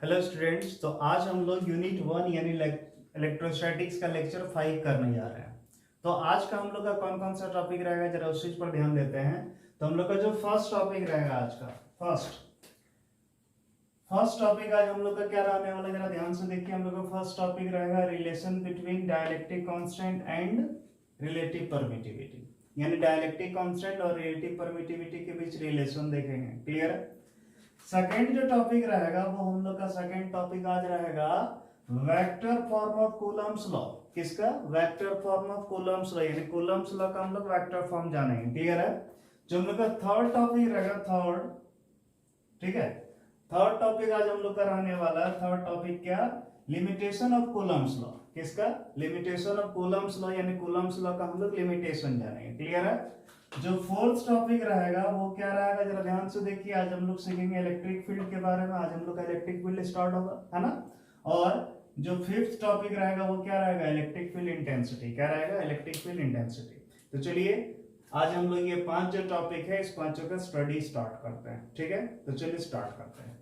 Hello students. तो आज हम लोग यूनिट 1 यानी इलेक्ट्रोस्टैटिक्स का लेक्चर 5 करने जा रहे हैं। तो आज का हम लोग का कौन कौन सा टॉपिक रहेगा जरा उस चीज पर ध्यान देते हैं। तो हम लोग का जो फर्स्ट टॉपिक रहेगा आज का फर्स्ट टॉपिक आज हम लोग का क्या रहने वाला जरा ध्यान से देखिए। हम लोग का फर्स्ट टॉपिक रहेगा relation between dielectric constant and relative permittivity, यानी डाइलेक्ट्रिक कांस्टेंट और रिलेटिव परमिटिविटी के बीच रिलेशन देखेंगे। क्लियर है। सेकंड जो टॉपिक रहेगा वो हम लोग का सेकंड टॉपिक आज रहेगा vector form of Coulomb's law. किसका? Vector form of Coulomb's law, यानी कूलम्स लॉ का हम लोग वेक्टर फॉर्म जानेंगे। क्लियर है। जो हम लोग का थर्ड टॉपिक रहेगा थर्ड, ठीक है, थर्ड टॉपिक आज हम लोग का रहने वाला है। थर्ड टॉपिक क्या? Limitation of Coulomb's law. किसका? लिमिटेशन ऑफ कूलम्स लॉ, यानी कूलम्स लॉ का हम लोग लिमिटेशन जानेंगे। क्लियर है। जो फोर्थ टॉपिक रहेगा वो क्या रहेगा जरा ध्यान से देखिए। आज हम लोग सीखेंगे इलेक्ट्रिक फील्ड के बारे में। आज हम लोग का इलेक्ट्रिक फील्ड स्टार्ट होगा, है ना। और जो फिफ्थ टॉपिक रहेगा वो क्या रहेगा? Electric field intensity. क्या रहेगा? Electric field intensity. तो चलिए आज हम लोग ये 5 जो टॉपिक है इस पांचों का स्टडी स्टार्ट करते हैं। ठीक है, तो चलिए स्टार्ट करते हैं।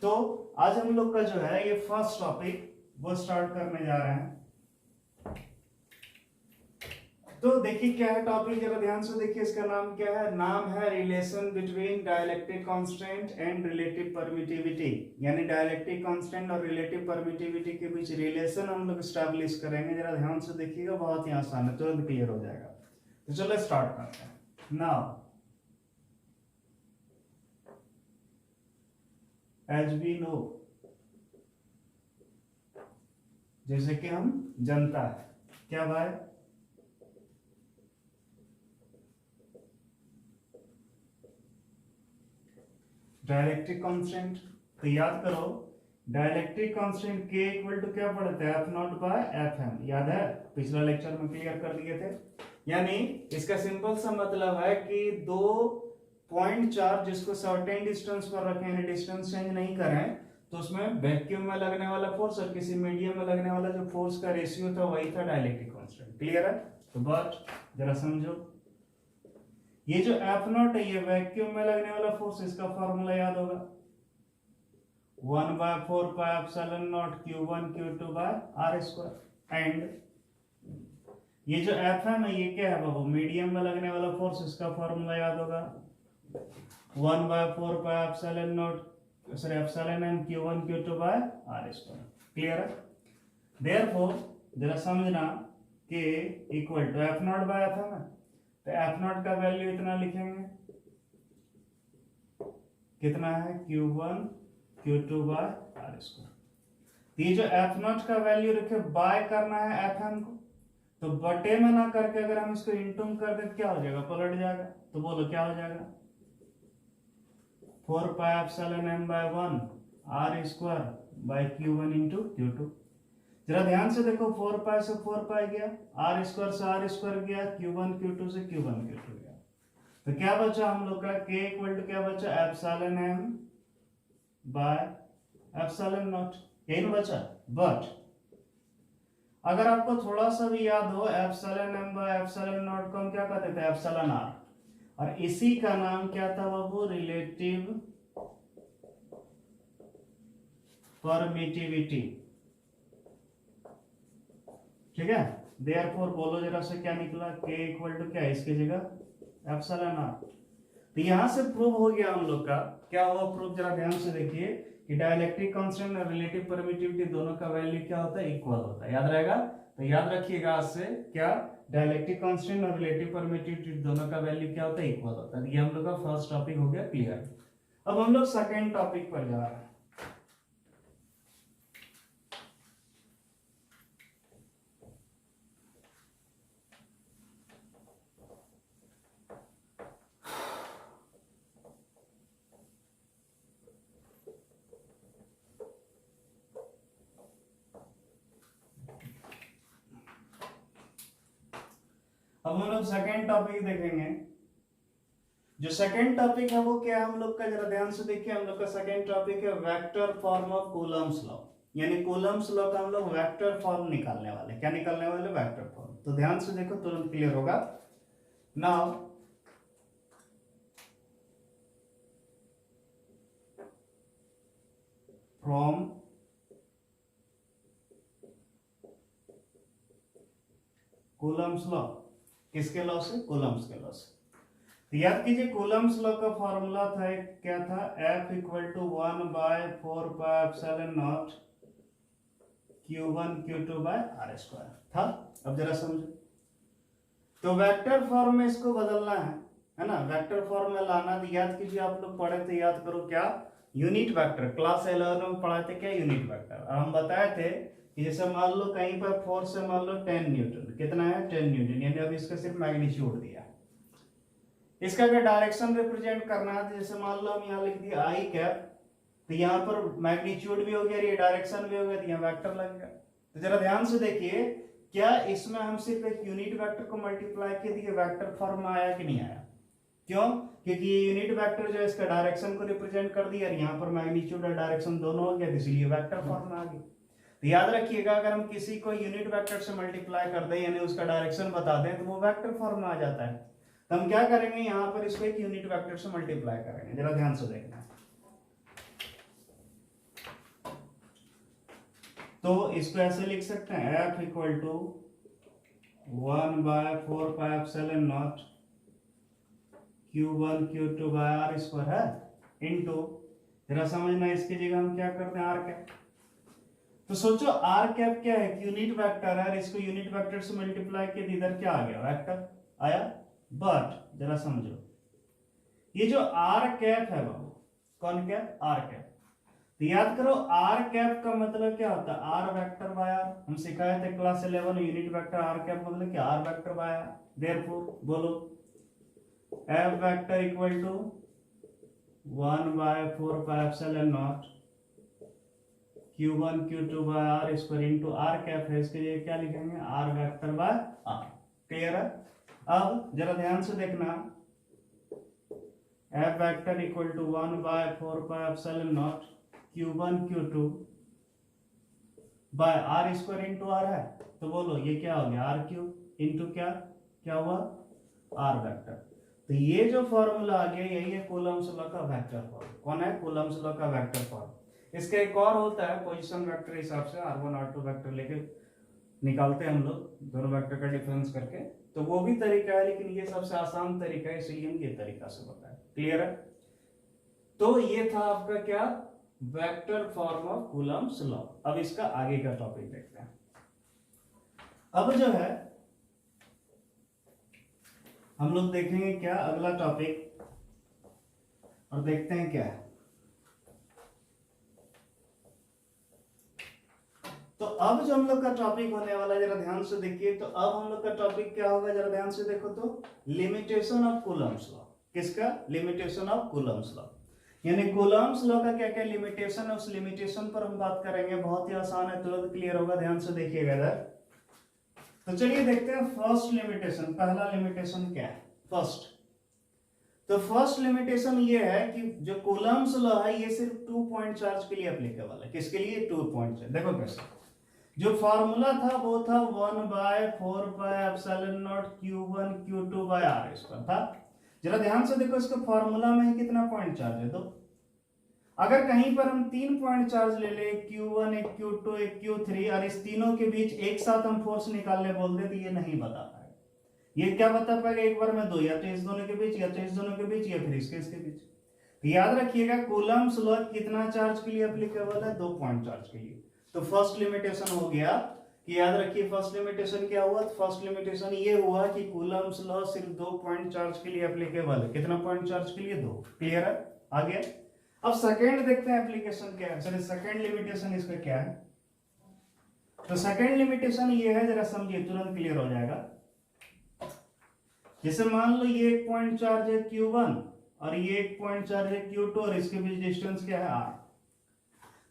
तो आज हम लोग का जो है ये फर्स्ट टॉपिक वो स्टार्ट करने जा रहे हैं। तो देखिए क्या है टॉपिक, जरा ध्यान से देखिए। इसका नाम क्या है? नाम है relation between dielectric constant and relative permittivity, यानी डाइलेक्ट्रिक कांस्टेंट और रिलेटिव परमिटिविटी के बीच रिलेशन हम लोग स्टैब्लिश करेंगे। जरा ध्यान से देखिएगा, बहुत ही आसान है, तुरंत क्लियर हो जाएगा। तो चलो स्टार्ट करते हैं। नाउ एज वी नो, जैसे कि हम जनता है क्या भाई, डाइलेक्ट्रिक कांस्टेंट। तो याद करो डाइलेक्ट्रिक कांस्टेंट के इक्वल टू क्या पढ़ते हैं? F naught by F M. याद है, पिछला लेक्चर में क्लियर कर दिए थे। यानी इसका सिंपल सा मतलब है कि दो पॉइंट चार्ज जिसको सर्टेन डिस्टेंस पर रखें, यानी डिस्टेंस चेंज नहीं करें, तो उसमें वैक्यूम में लगने वाला फोर्स और किसी मीडियम में लगने वाला जो फोर्स का रेशियो था वही था डाइलेक्ट्रिक कांस्टेंट। क्लियर है। तो बट जरा समझो, ये जो एफ नॉट है ये वैक्यूम में लगने वाला फोर्स, इसका फॉर्मूला याद होगा 1/4πε0 Q1 Q2 by R square. And ये जो एफ एम है ये क्या है बाबू? मीडियम में लगने वाला फोर्स, इसका फॉर्मूला याद होगा 1/4πε0 sorry epsilon Q1 Q2 by R square. Clear है। देयरफॉर जरा समझना कि equal to F naught by F M है, तो एफ नॉट का वैल्यू इतना लिखेंगे, कितना है? Q1 Q2 by R square. ये जो एफ नॉट का वैल्यू रखे बाय करना है एफ एम को, तो बटे में ना करके अगर हम इसको इंटू कर दे क्या हो जाएगा? पलट जाएगा। तो बोलो क्या हो जाएगा? 4πε/1 are square by Q1 into Q2। जरा ध्यान से देखो, 4π से 4π गया, आर स्क्वायर से आर स्क्वायर गया, Q1 Q2 से Q1 Q2 गया। तो क्या बचा हम लोग का? K इक्वल टू क्या बचा? Epsilon m by epsilon not. यही बचा। बट अगर आपको थोड़ा सा भी याद हो, epsilon m by epsilon not को हम क्या कहते थे? Epsilon r। और इसी का नाम क्या था बाबू? Relative permittivity. ठीक है। देयरफॉर बोलो जरा से क्या निकला? K इक्वल टू क्या है इसकी जगह? Epsilon r। तो यहां से प्रूव हो गया हम लोग का। क्या हुआ प्रूव? जरा ध्यान से देखिए कि डाइलेक्ट्रिक कांस्टेंट और रिलेटिव परमिटिविटी दोनों का वैल्यू क्या होता है? इक्वल होता है। याद रहेगा। तो याद रखिएगा आज से, क्या डाइलेक्ट्रिक कांस्टेंट और रिलेटिव परमिटिविटी दोनों का वैल्यू क्या होता है? इक्वल होता है। ये हम लोग का फर्स्ट टॉपिक हो गया क्लियर। अब हम लोग सेकेंड टॉपिक पर जा रहे हैं। अब हम लोग सेकेंड टॉपिक देखेंगे। जो सेकेंड टॉपिक है वो क्या है हम लोग का? जरा ध्यान से देखिए। हम लोग का सेकेंड टॉपिक है vector form of Coulomb's law, यानी कूलम्स लॉ का हम लोग वेक्टर फॉर्म निकालने वाले। क्या निकालने वाले? Vector form. तो ध्यान से देखो, तुरंत क्लियर होगा। Now from Coulomb's law. किसके लॉ से? कूलम्स के लॉ से। तो याद कीजिए कूलम्स लॉ का फॉर्मूला था, क्या था? F equal to 1/4πε0 Q1 Q2 by R square था। अब जरा समझो, तो वेक्टर फॉर्म में इसको बदलना है ना, वेक्टर फॉर्म में लाना। तो याद कीजिए, आप लोग पढ़े थे, याद करो क्या? यूनिट वेक्टर क्लास 11 में पढ़ाए थे, क्या? Unit vector. और हम बताए थे कि जैसे मान लो कहीं पर फोर्स है, मान लो 10 न्यूटन, कितना है? 10 न्यूटन, यानी अब इसका सिर्फ मैग्नीट्यूड दिया। इसका अगर डायरेक्शन रिप्रेजेंट करना है तो जैसे मान लो हम यहाँ लिख दिया आई कैप, तो यहाँ पर मैग्नीट्यूड भी हो गया, ये डायरेक्शन भी हो गया, तो यहाँ वेक्टर लगेगा। तो जरा ध्यान से देखिए, क्या इसमें हम सिर्फ एक यूनिट वेक्टर को मल्टीप्लाई किए दिए, वेक्टर फॉर्म में आया कि नहीं आया? क्यों? क्योंकि ये यूनिट वेक्टर जो है इसका डायरेक्शन को रिप्रेजेंट कर दिया, यहाँ पर मैग्नीट्यूड और डायरेक्शन दोनों हो गया, इसलिए वेक्टर फॉर्म में आ गया। तो याद रखिएगा, अगर हम किसी को यूनिट वेक्टर से मल्टीप्लाई कर दें, यानी उसका डायरेक्शन बता दें, तो वो वेक्टर फॉर्म में आ जाता है। तो हम क्या करेंगे, यहाँ पर इसको एक यूनिट वेक्टर से मल्टीप्लाई करेंगे। जरा ध्यान से देखना, तो इसको ऐसे लिख सकते हैं, F equal to 1/4πε0 Q1 Q2 by R square है, इनटू, जरा समझना, इसकी जगह हम क्या करते हैं? R cap. तो सोचो R कैप क्या है? यूनिट वेक्टर है, इसको यूनिट वेक्टर से मल्टीप्लाई किया, इधर क्या आ गया? वेक्टर आया। बट जरा समझो, ये जो R कैप है बाबू, कौन कैप? R cap. तो याद करो, R कैप का मतलब क्या होता है? R vector by R। हम सिखाए थे class 11 unit vector R cap मतलब क्या? R vector by R। Therefore बोलो F vector equal to 1/4πε0 Q1 Q2 by R square into R cap है, इसके लिए क्या लिखेंगे? R vector by R। Clear है? अब जरा ध्यान से देखना, F vector equal to 1/4πε0 Q1 Q2 by R square into R है, तो बोलो ये क्या हो गया? R क्यूब इनटू क्या हुआ? R vector. तो ये जो फॉर्मूला आ गया, यही है कूलम्स लॉ का वेक्टर फॉर्म। कौन है? कूलम्स लॉ का वेक्टर फॉर्म। इसका एक और होता है पोजीशन वेक्टर हिसाब से, R1 R2 वेक्टर लेके निकालते हैं हम लोग, दोनों वेक्टर का डिफरेंस करके, तो वो भी तरीका है, लेकिन ये सबसे आसान तरीका है, इसलिए हम ये तरीका से बताएं। क्लियर है? तो ये था आपका क्या? Vector form of Coulomb's law. अब इसका आगे का टॉपिक देखते हैं। अब जो है हम लोग देखेंगे क्या अगला टॉपिक, और देखते हैं क्या है। तो अब जो हम लोग का टॉपिक होने वाला है, जरा ध्यान से देखिए, तो अब हम लोग का टॉपिक क्या होगा? जरा ध्यान से देखो तो, लिमिटेशन ऑफ कूलम्स लॉ। किसका? Limitation of Coulomb's law. यानी कूलम्स लॉ का क्या क्या लिमिटेशन है, उस लिमिटेशन पर हम बात करेंगे। बहुत ही आसान है, तुरंत क्लियर होगा, ध्यान से देखिएगा इधर। तो चलिए देखते हैं फर्स्ट लिमिटेशन। पहला लिमिटेशन क्या है? फर्स्ट, तो फर्स्ट लिमिटेशन ये है कि जो कूलम्स लॉ है ये सिर्फ 2 पॉइंट चार्ज के लिए एप्लीकेबल है। किसके लिए? 2 पॉइंट चार्ज। देखो कैसे, जो फॉर्मूला था वो था 1/4πε0 Q1 Q2 by R square था। जरा ध्यान से देखो, इसके फॉर्मूला में ही कितना पॉइंट चार्ज है? तो अगर कहीं पर हम 3 पॉइंट चार्ज ले ले, Q1 एक Q2 एक Q3, और इस तीनों के बीच एक साथ हम फोर्स निकालने बोल दे, तो ये नहीं बता पाएगा। ये क्या बता पाएगा एक बार में? 2, या तो इस दोनों के बीच, या तो इस दोनों के बीच, या फिर इसके बीच। तो याद रखिएगा, कूलम्स लॉ कितना चार्ज के लिए एप्लीकेबल है? 2 पॉइंट चार्ज के लिए। तो फर्स्ट लिमिटेशन हो गया कि याद रखिए फर्स्ट लिमिटेशन क्या हुआ? फर्स्ट लिमिटेशन ये हुआ कि कूलम्स लॉ सिर्फ 2 पॉइंट चार्ज के लिए एप्लीकेबल है। कितना पॉइंट चार्ज के लिए? 2। क्लियर है? आ गया। अब सेकंड देखते हैं एप्लीकेशन क्या है। सॉरी, सेकंड लिमिटेशन इसका क्या है? तो सेकंड लिमिटेशन ये है, जरा समझिए, तुरंत क्लियर हो जाएगा। जैसे मान लो ये एक पॉइंट चार्ज है Q1 और ये एक पॉइंट चार्ज है Q2, और इसके बीच डिस्टेंस क्या है? R।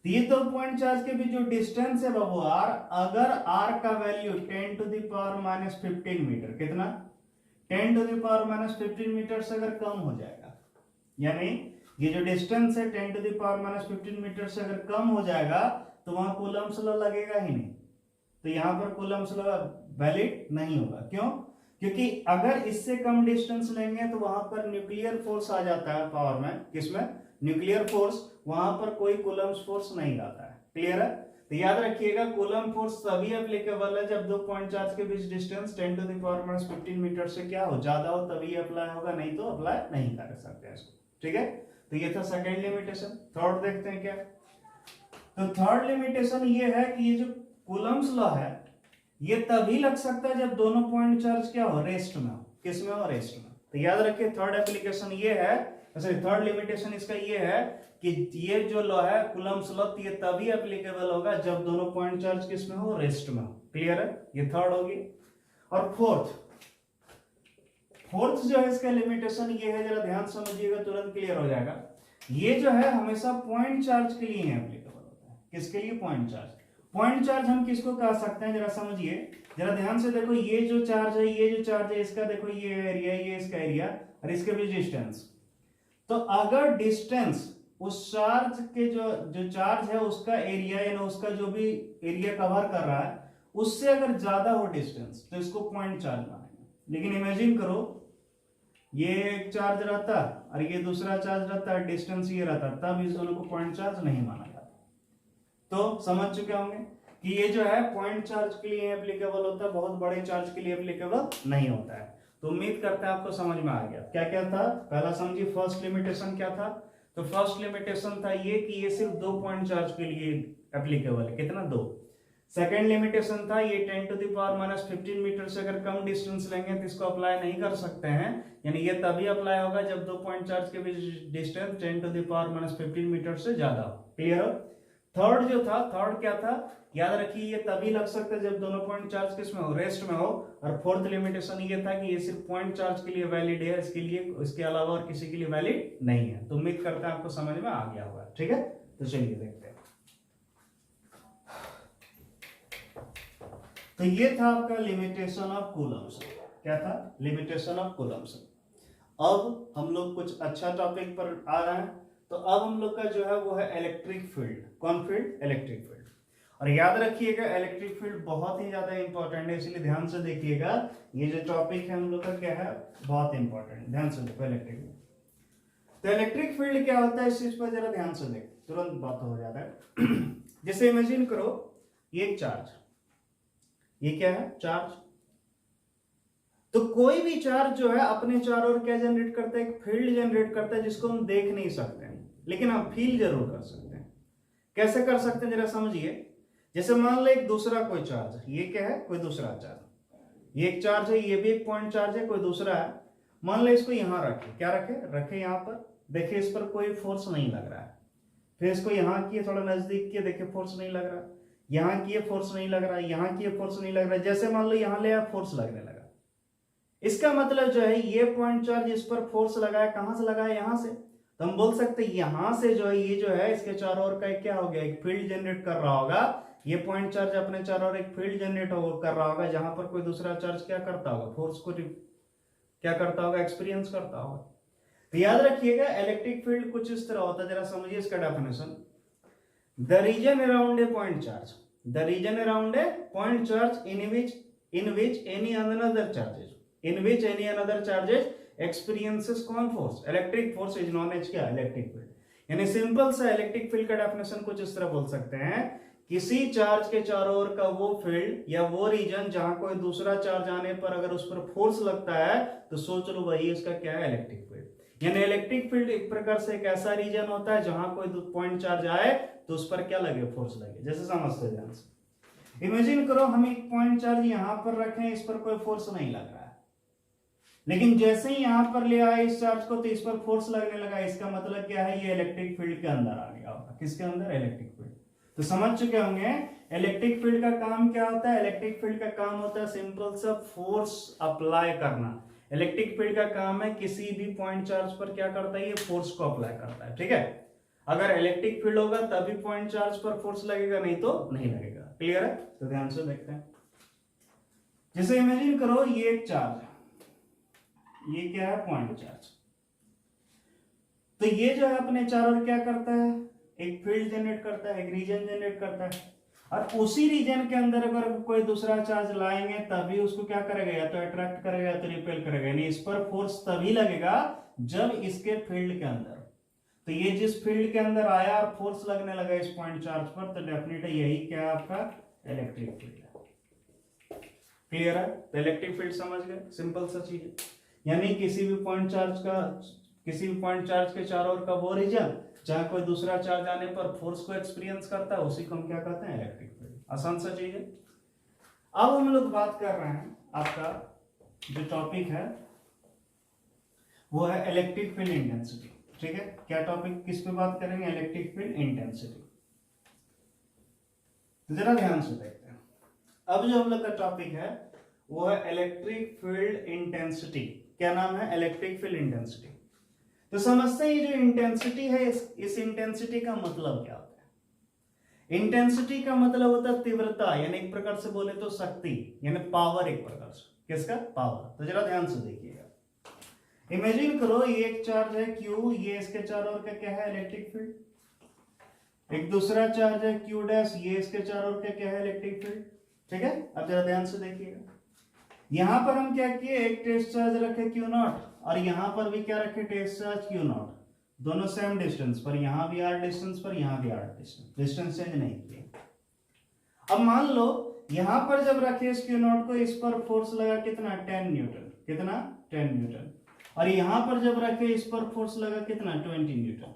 तो ये 2 पॉइंट चार्ज के बीच जो डिस्टेंस है बाबू R, अगर R का वैल्यू 10⁻⁻15 मीटर, कितना? 10⁻⁻15 मीटर से अगर कम हो जाएगा, यानी ये जो डिस्टेंस है 10⁻⁻15 मीटर से अगर कम हो जाएगा, तो वहां कूलम्स लॉ लगेगा ही नहीं। तो यहां पर कूलम्स लॉ वैलिड नहीं होगा। क्यों? क्योंकि अगर इससे कम डिस्टेंस लेंगे तो वहां पर न्यूक्लियर फोर्स आ जाता है पावर में। किसमें? न्यूक्लियर फोर्स, वहां पर कोई कूलम्ब फोर्स नहीं आता है। क्लियर है? तो याद रखिएगा कूलम्ब फोर्स तभी एप्लीकेबल है जब दो पॉइंट चार्ज के बीच distance 10 to the power minus 15 metre से क्या हो, ज्यादा हो, तभी अप्लाई होगा, नहीं तो अप्लाई नहीं कर सकते इसको। ठीक है, तो ये था सेकंड लिमिटेशन। थर्ड देखते हैं क्या। तो थर्ड लिमिटेशन ये है कि ये जो कूलम्ब्स लॉ है ये तभी लग सकता है जब दोनों पॉइंट चार्ज क्या हो, रेस्ट में हो। किस में हो, रेस्ट में। तो याद रखिए थर्ड एप्लीकेशन ये है, सॉरी थर्ड लिमिटेशन इसका ये है कि ये जो लॉ है कूलम्ब्स लॉ, ये तभी एप्लीकेबल होगा जब दोनों पॉइंट चार्ज किस में हो, रेस्ट में हो। क्लियर है? ये थर्ड होगी। और फोर्थ जो है इसका लिमिटेशन ये है, जरा ध्यान समझिएगा तुरंत क्लियर हो जाएगा। ये जो है हमेशा पॉइंट चार्ज के लिए एप्लीकेबल होता है। किसके लिए? Point charge. पॉइंट चार्ज हम किसको कह सकते हैं, जरा समझिए, जरा ध्यान से देखो। ये जो चार्ज है, ये जो चार्ज है इसका देखो, ये एरिया, ये इसका एरिया और इसके बीच डिस्टेंस। तो अगर डिस्टेंस उस चार्ज के जो चार्ज है उसका एरिया, यानी उसका जो भी एरिया कवर कर रहा है उससे अगर ज्यादा हो डिस्टेंस, तो इसको पॉइंट चार्ज मानेंगे। लेकिन इमेजिन करो ये एक चार्ज रहता और ये दूसरा चार्ज रहता, डिस्टेंस ये रहता, तब इस दोनों को पॉइंट चार्ज नहीं माना जाता। तो समझ चुके होंगे कि ये जो है पॉइंट चार्ज के लिए एप्लीकेबल होता है, बहुत बड़े चार्ज के लिए एप्लीकेबल नहीं होता है। तो उम्मीद करते हैं आपको समझ में आ गया। क्या क्या था, पहला समझिए फर्स्ट लिमिटेशन क्या था। तो फर्स्ट लिमिटेशन था ये कि ये सिर्फ दो पॉइंट चार्ज के लिए एप्लीकेबल है। कितना? दो। सेकेंड लिमिटेशन था ये 10 to the power minus 15 metre से अगर कम डिस्टेंस लेंगे तो इसको अप्लाई नहीं कर सकते हैं, यानी ये तभी अप्लाई होगा जब दो पॉइंट चार्ज के बीच distance 10 to the power minus 15 metre से ज्यादा हो। क्लियर हो? थर्ड जो था, थर्ड क्या था, याद रखिए ये तभी लग सकता है जब दोनों पॉइंट चार्ज किस में हो, रेस्ट में हो। और फोर्थ लिमिटेशन ये था कि ये सिर्फ पॉइंट चार्ज के लिए वैलिड है, इसके लिए, इसके अलावा और किसी के लिए वैलिड नहीं है। तो उम्मीद करते हैं आपको समझ में आ गया होगा। ठीक है, तो चलिए देखते हैं। तो ये था आपका लिमिटेशन ऑफ कूलम्ब्स। क्या था? Limitation of Coulomb's. अब हम लोग कुछ अच्छा टॉपिक पर आ रहे हैं। तो अब हम लोग का जो है वो है इलेक्ट्रिक फील्ड। कौन फील्ड? Electric field. और याद रखिएगा इलेक्ट्रिक फील्ड बहुत ही ज्यादा इंपॉर्टेंट है, इसलिए ध्यान से देखिएगा। ये जो टॉपिक है हम लोग का क्या है, बहुत इंपॉर्टेंट। ध्यान से देखो इलेक्ट्रिक फील्ड। तो इलेक्ट्रिक फील्ड क्या होता है इस चीज पर जरा ध्यान से देखो, तुरंत बात हो जाता है। जैसे इमेजिन करो ये एक चार्ज, ये क्या है, चार्ज। तो कोई भी चार्ज जो है अपने चारों ओर क्या जनरेट करता है, एक फील्ड जनरेट करता है जिसको हम देख नहीं सकते हैं, लेकिन हम फील जरूर कर सकते हैं। कैसे कर सकते हैं जरा समझिए। जैसे मान लो एक दूसरा कोई चार्ज है, ये क्या है, कोई दूसरा चार्ज, ये एक चार्ज है, ये भी एक पॉइंट चार्ज है, कोई दूसरा है। मान लो इसको यहां रखे, क्या रखे, रखे यहां पर, देखिए इस पर कोई फोर्स नहीं लग रहा है। फिर इसको यहां किए, थोड़ा नजदीक किए, देखिए फोर्स नहीं लग रहा, यहां किए फोर्स नहीं लग रहा, यहां किए फोर्स नहीं लग रहा। जैसे मान लो यहां ले आया, फोर्स लगने लगा। इसका मतलब जो है ये पॉइंट चार्ज इस पर फोर्स लगाया, कहां से लगाया, यहां से। तो हम बोल सकते हैं यहां से जो है ये जो है इसके चारों ओर का क्या हो गया, एक फील्ड जनरेट कर रहा होगा। ये पॉइंट चार्ज अपने चारों ओर एक फील्ड जनरेट कर रहा होगा, जहां पर कोई दूसरा चार्ज क्या करता होगा, फोर्स को क्या करता होगा, एक्सपीरियंस करता होगा। तो याद रखिएगा इलेक्ट्रिक फील्ड कुछ इस तरह होता है, जरा समझिए इसका definition. The region around a point charge, the region around a point charge in which any another charges experiences कौन force, electric force is known as क्या, इलेक्ट्रिक फील्ड। यानी सिंपल सा इलेक्ट्रिक फील्ड का डेफिनेशन कुछ इस तरह बोल सकते हैं, किसी चार्ज के चारों ओर का वो फील्ड या वो रीजन जहां कोई दूसरा चार्ज आने पर अगर उस पर फोर्स लगता है तो सोच लो भाई इसका क्या है, इलेक्ट्रिक फील्ड। यानी इलेक्ट्रिक फील्ड एक प्रकार से एक ऐसा रीजन होता है जहां कोई पॉइंट चार्ज आए तो उस पर क्या लगे, फोर्स लगे। जैसे समझते हैं ध्यान से, इमेजिन करो हम एक पॉइंट चार्ज यहां पर रखें, इस पर कोई फोर्स नहीं लग रहा है, लेकिन जैसे ही यहां पर ले आए इस चार्ज को तो इस पर फोर्स लगने लगा। इसका मतलब क्या है, ये इलेक्ट्रिक फील्ड के अंदर आ गया होगा। किसके अंदर, इलेक्ट्रिक फील्ड। तो समझ चुके होंगे इलेक्ट्रिक फील्ड का काम क्या होता है। इलेक्ट्रिक फील्ड का काम होता है सिंपल सा फोर्स अप्लाई करना। इलेक्ट्रिक फील्ड का काम है किसी भी पॉइंट चार्ज पर क्या करता है, ये फोर्स को अप्लाई करता है। ठीक है, अगर इलेक्ट्रिक फील्ड होगा तभी पॉइंट चार्ज पर फोर्स लगेगा, नहीं तो नहीं लगेगा। क्लियर है? तो ध्यान से देखते हैं। जैसे इमेजिन करो ये एक चार्ज है, ये क्या है, पॉइंट चार्ज। तो ये जो है अपने चारों ओर क्या करता है, एक फील्ड जनरेट करता है, एक रीजन जनरेट करता है। और उसी रीजन के अंदर अगर कोई दूसरा चार्ज लाएंगे तभी उसको क्या करेगा, या तो अट्रैक्ट करेगा या तो रिपेल करेगा। यानी इस पर फोर्स तभी लगेगा जब इसके फील्ड के अंदर। तो ये जिस फील्ड के अंदर आया और फोर्स लगने लगा इस पॉइंट चार्ज पर, तो डेफिनेटली यही क्या है आपका इलेक्ट्रिक फील्ड है। क्लियर है? तो इलेक्ट्रिक फील्ड समझ गए, सिंपल सा चीज है। यानी किसी भी पॉइंट चार्ज के चारों ओर का वो रीजन जहां कोई दूसरा चार्ज आने पर फोर्स को एक्सपीरियंस करता है, उसी को हम क्या कहते हैं, इलेक्ट्रिक फील्ड। आसान सा चीज है। अब हम लोग बात कर रहे हैं, आपका जो टॉपिक है वो है इलेक्ट्रिक फील्ड इंटेंसिटी। ठीक है, क्या टॉपिक, किस पे बात करेंगे, इलेक्ट्रिक फील्ड इंटेंसिटी। तो जरा ध्यान से देखते हैं। अब जो हम लोग का टॉपिक है वो है इलेक्ट्रिक फील्ड इंटेंसिटी। क्या नाम है, इलेक्ट्रिक फील्ड इंटेंसिटी। तो समझते हैं ये जो इंटेंसिटी है, इस इंटेंसिटी का मतलब क्या होता है। इंटेंसिटी का मतलब होता है तीव्रता, यानी एक प्रकार से बोले तो शक्ति, यानी पावर, एक प्रकार से किसका, पावर। तो जरा ध्यान से देखिएगा। इमेजिन करो ये एक चार्ज है Q, ये इसके चारों ओर का क्या है, इलेक्ट्रिक फील्ड। एक दूसरा चार्ज है Q डैश, ये इसके चारों ओर का क्या है, इलेक्ट्रिक फील्ड। ठीक है, अब जरा ध्यान से देखिएगा। यहां पर हम क्या किए, एक टेस्ट चार्ज रखे Q नॉट, और यहां पर भी क्या रखे, टेस्ट चार्ज Q नॉट। दोनों सेम डिस्टेंस पर, यहां भी R डिस्टेंस पर, यहां भी R डिस्टेंस, डिस्टेंस चेंज नहीं किए। अब मान लो यहां पर जब रखे इस Q नॉट को, इस पर फोर्स लगा कितना, 10 न्यूटन। कितना, 10 न्यूटन। और यहां पर जब रखे इस पर फोर्स लगा कितना, 20 न्यूटन।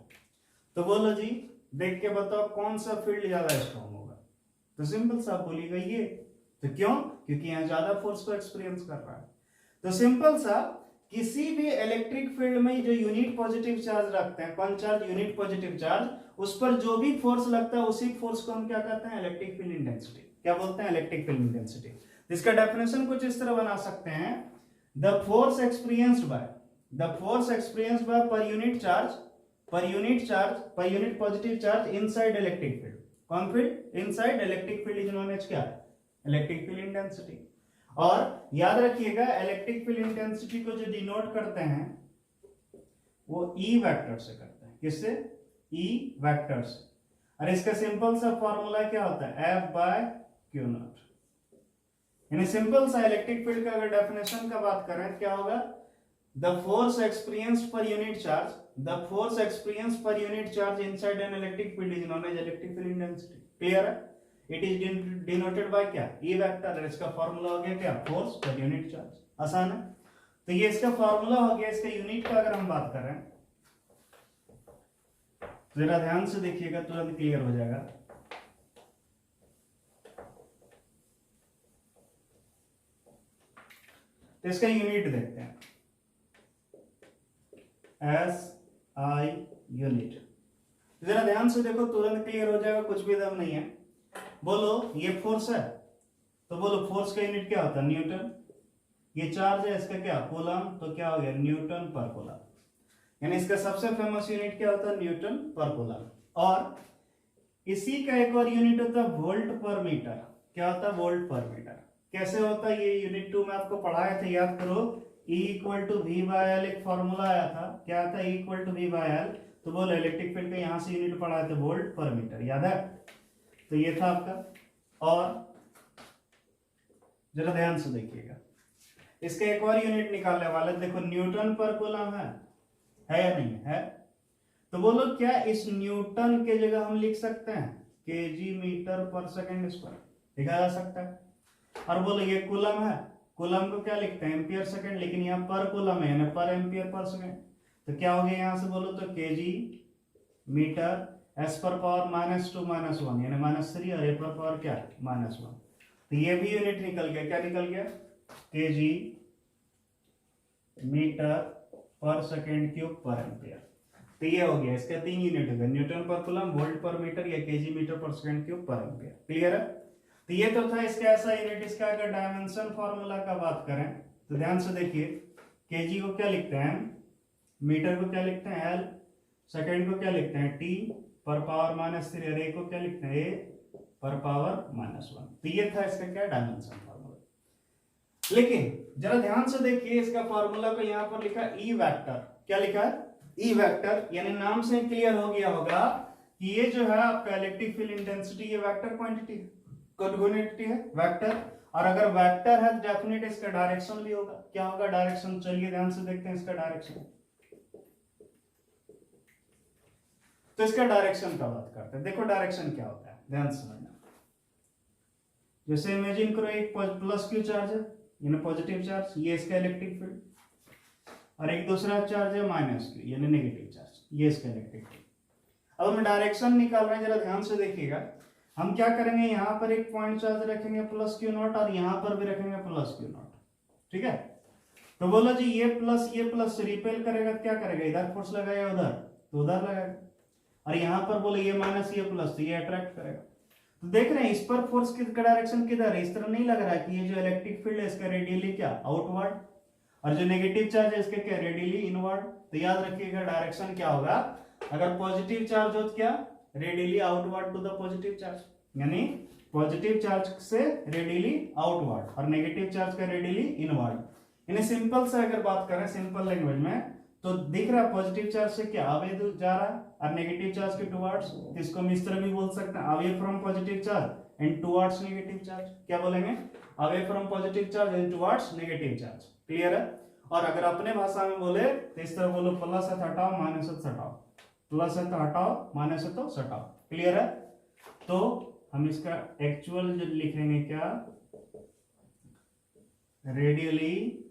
तो बोलो जी, देख के बताओ कौन सा फील्ड ज्यादा स्ट्रॉन्ग होगा। तो सिंपल सा बोलिएगा ये। तो क्यों, क्योंकि यहां ज्यादा फोर्स को एक्सपीरियंस कर रहा है। तो सिंपल सा, किसी भी इलेक्ट्रिक फील्ड में जो यूनिट पॉजिटिव चार्ज रखते हैं, कौन चार्ज, यूनिट पॉजिटिव चार्ज, उस पर जो भी फोर्स लगता है उसी फोर्स को हम क्या कहते हैं, इलेक्ट्रिक फील्ड इंटेंसिटी। क्या बोलते हैं, इलेक्ट्रिक फील्ड इंटेंसिटी। इसका डेफिनेशन कुछ इस तरह बना सकते हैं, the force experienced by per unit positive charge inside electric field. कौन field, inside electric field is known as क्या, इलेक्ट्रिक फील्ड इंटेंसिटी। और याद रखिएगा, इलेक्ट्रिक फील्ड इंटेंसिटी को जो डिनोट करते हैं वो E वेक्टर से करते हैं। किससे, E वेक्टर से। और इसका सिंपल सा फॉर्मूला क्या होता है, F/Q नॉट। यानी सिंपल सा इलेक्ट्रिक फील्ड का अगर डेफिनेशन का बात करें, क्या होगा, the force experienced per unit charge inside an electric field is known as electric field intensity. Clear है? इट इज डिनोटेड बाय क्या, E वेक्टर। इसका फॉर्मूला हो गया क्या, फोर्स पर यूनिट चार्ज। आसान है। तो ये इसका फॉर्मूला हो गया। इसका यूनिट का अगर हम बात करें, जरा ध्यान से देखिएगा, तुरंत क्लियर हो जाएगा। तो इसका यूनिट देखते हैं, SI यूनिट। जरा ध्यान से देखो, तुरंत क्लियर हो जाएगा, कुछ भी दम नहीं है। बोलो ये फोर्स है, तो बोलो फोर्स का यूनिट क्या होता है, न्यूटन। ये चार्ज है, इसका क्या, कूलम। तो क्या हो गया, न्यूटन पर कूलम। यानी इसका सबसे फेमस यूनिट क्या होता है, न्यूटन पर कूलम। और इसी का एक और यूनिट होता है वोल्ट पर मीटर। क्या होता है, वोल्ट पर मीटर। कैसे होता है, ये यूनिट 2 में आपको पढ़ाया था, याद करो। E = V/L एक फॉर्मूला आया था। क्या था, E = V/L। तो बोलो इलेक्ट्रिक फील्ड का यहां से यूनिट पढ़ाया था, वोल्ट पर मीटर। याद है? तो ये था आपका। और जरा ध्यान से देखिएगा, इसका एक और यूनिट निकालने वाले, देखो न्यूटन पर कूलम है या नहीं है। तो बोलो क्या इस न्यूटन के जगह हम लिख सकते हैं केजी मीटर पर सेकंड स्क्वायर, लिखा जा सकता है। और बोलो ये कूलम है, कूलम को क्या लिखते हैं, एम्पियर सेकंड। लेकिन यहाँ पर कूलम है, यानी पर एम्पियर पर सेकंड। तो क्या हो गया यहां से, बोलो तो केजी मीटर s पर पावर -2 -1 यानी -3, और a पर पावर क्या, -1। तो ये भी यूनिट निकल गया। क्या निकल गया, केजी मीटर पर सेकंड क्यूब पर एम्पियर। तो ये हो गया, इसका 3 यूनिट हो गया, न्यूटन पर कूलम, वोल्ट पर मीटर, या केजी मीटर पर सेकंड क्यूब पर एम्पियर। क्लियर है? तो ये तो था इसका ऐसा यूनिट। इसका अगर डायमेंशन फॉर्मूला का बात करें तो ध्यान से देखिए, केजी को क्या लिखते हैं, मीटर को क्या लिखते हैं, L, सेकंड को क्या लिखते हैं, T पर पावर -3, और a को क्या लिखते हैं, a पर पावर -1। तो ये था इसका क्या, डायमेंशन फॉर्मूला। लेकिन जरा ध्यान से देखिए, इसका फॉर्मूला को यहां पर लिखा E वेक्टर। क्या लिखा है, E वेक्टर। यानी नाम से क्लियर हो गया होगा कि ये जो है आपका इलेक्ट्रिक फील्ड इंटेंसिटी, ये वेक्टर क्वांटिटी है, क्वांटिटी है, वेक्टर। और अगर वेक्टर है तो डेफिनेट इसका डायरेक्शन भी होगा। क्या होगा, डायरेक्शन। चलिए ध्यान से देखते हैं इसका डायरेक्शन। तो इसका डायरेक्शन का बात करते हैं। देखो डायरेक्शन क्या होता है, ध्यान समझना। जैसे इमेजिन करो एक प्लस क्यू चार्ज है, यानी पॉजिटिव चार्ज, ये इसका इलेक्ट्रिक फील्ड, और एक दूसरा चार्ज है माइनस क्यू यानी नेगेटिव चार्ज, ये इसका इलेक्ट्रिक फील्ड। अब हम डायरेक्शन निकाल रहे हैं, जरा ध्यान से देखिएगा। हम क्या करेंगे, यहाँ पर एक पॉइंट चार्ज रखेंगे प्लस क्यू नॉट, और यहाँ पर भी रखेंगे प्लस क्यू नॉट, ठीक है। तो बोलो जी ये प्लस रिपेल करेगा, क्या करेगा, इधर फोर्स लगाएगा, उधर तो उधर लगाएगा, और यहाँ पर बोले ये माइनस ये प्लस, तो ये अट्रैक्ट करेगा। तो देख रहे हैं इस पर फोर्स का डायरेक्शन किधर है, इस तरह नहीं लग रहा है कि ये जो इलेक्ट्रिक फील्ड है इसका रेडियली क्या आउटवर्ड, और जो नेगेटिव चार्ज है इसके क्या रेडियली इनवर्ड। तो याद रखिएगा डायरेक्शन क्या होगा, अगर पॉजिटिव चार्ज हो तो क्या radially outward to the positive charge, यानी पॉजिटिव चार्ज से रेडियली आउटवर्ड और नेगेटिव चार्ज का रेडियली इनवर्ड। यानी सिंपल से अगर बात करें सिंपल लैंग्वेज में, तो दिख रहा है पॉजिटिव चार्ज से क्या अवे जा रहा है और नेगेटिव चार्ज के टुवर्ड्स, इसको हम इस तरह भी बोल सकते हैं away from positive charge and towards negative charge. क्या बोलेंगे, away from positive charge and towards negative charge. Clear है। और अगर अपने भाषा में बोले तो इस तरह बोलो, प्लस है तो हटाओ, माइनस है तो हटाओ, प्लस है तो हटाओ, माइनस है तो हटाओ। क्लियर है। तो हम इसका एक्चुअल जो लिखेंगे क्या, radially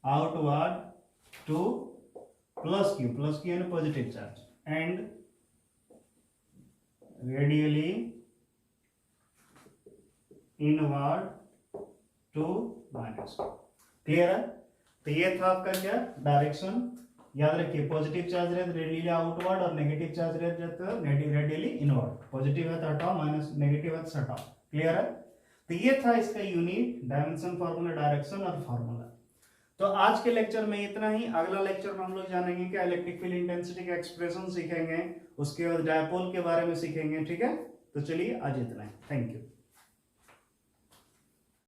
outward to plus q यानी positive charge, and radially inward to minus. Clear है। तो ये था आपका क्या डायरेक्शन। याद रखिए पॉजिटिव चार्ज रहे तो रेडियली आउटवर्ड, और नेगेटिव चार्ज रहे तो रेडियली इनवर्ड। पॉजिटिव है तो हटाओ, माइनस नेगेटिव है तो हटाओ। क्लियर है। तो ये था इसका यूनिट डायमेंशन फार्मूला, डायरेक्शन और फार्मूला। तो आज के लेक्चर में इतना ही। अगला लेक्चर में हम लोग जानेंगे क्या, इलेक्ट्रिक फील्ड इंटेंसिटी का एक्सप्रेशन सीखेंगे, उसके बाद डायपोल के बारे में सीखेंगे। ठीक है। तो चलिए आज इतना ही। Thank you.